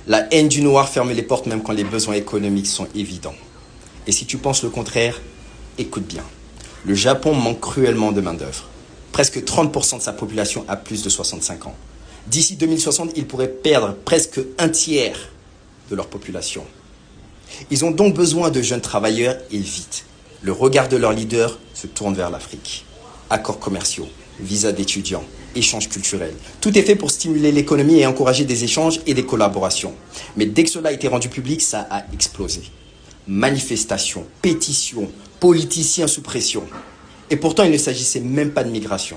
La haine du noir ferme les portes même quand les besoins économiques sont évidents. Et si tu penses le contraire, écoute bien. Le Japon manque cruellement de main-d'œuvre. Presque 30% de sa population a plus de 65 ans. D'ici 2060, ils pourraient perdre presque un tiers de leur population. Ils ont donc besoin de jeunes travailleurs et vite. Le regard de leurs leaders se tourne vers l'Afrique. Accords commerciaux, visas d'étudiants, échanges culturels. Tout est fait pour stimuler l'économie et encourager des échanges et des collaborations. Mais dès que cela a été rendu public, ça a explosé. Manifestations, pétitions, politiciens sous pression. Et pourtant, il ne s'agissait même pas de migration.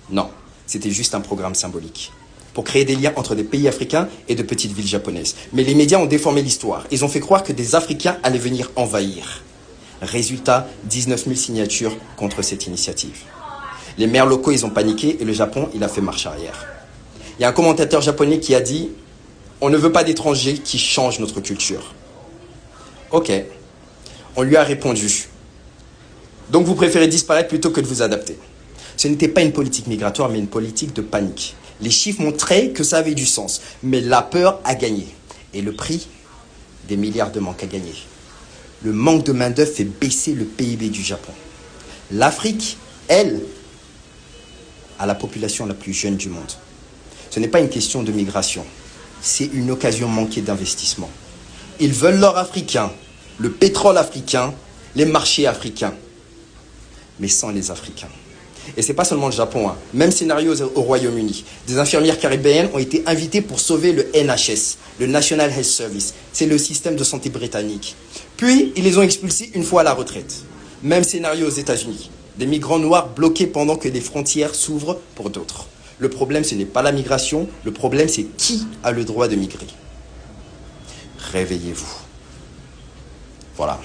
Non, c'était juste un programme symbolique pour créer des liens entre des pays africains et de petites villes japonaises. Mais les médias ont déformé l'histoire. Ils ont fait croire que des Africains allaient venir envahir. Résultat, 19 000 signatures contre cette initiative. Les maires locaux, ils ont paniqué et le Japon, il a fait marche arrière. Il y a un commentateur japonais qui a dit « On ne veut pas d'étrangers qui changent notre culture. » Ok, on lui a répondu. Donc vous préférez disparaître plutôt que de vous adapter. Ce n'était pas une politique migratoire, mais une politique de panique. Les chiffres montraient que ça avait du sens, mais la peur a gagné. Et le prix, des milliards de manque à gagner. Le manque de main-d'œuvre fait baisser le PIB du Japon. L'Afrique, elle, a la population la plus jeune du monde. Ce n'est pas une question de migration, c'est une occasion manquée d'investissement. Ils veulent l'or africain, le pétrole africain, les marchés africains, mais sans les Africains. Et ce n'est pas seulement le Japon, hein. Même scénario au Royaume-Uni. Des infirmières caribéennes ont été invitées pour sauver le NHS, le National Health Service. C'est le système de santé britannique. Puis, ils les ont expulsées une fois à la retraite. Même scénario aux États-Unis. Des migrants noirs bloqués pendant que les frontières s'ouvrent pour d'autres. Le problème, ce n'est pas la migration. Le problème, c'est qui a le droit de migrer. Réveillez-vous. Voilà.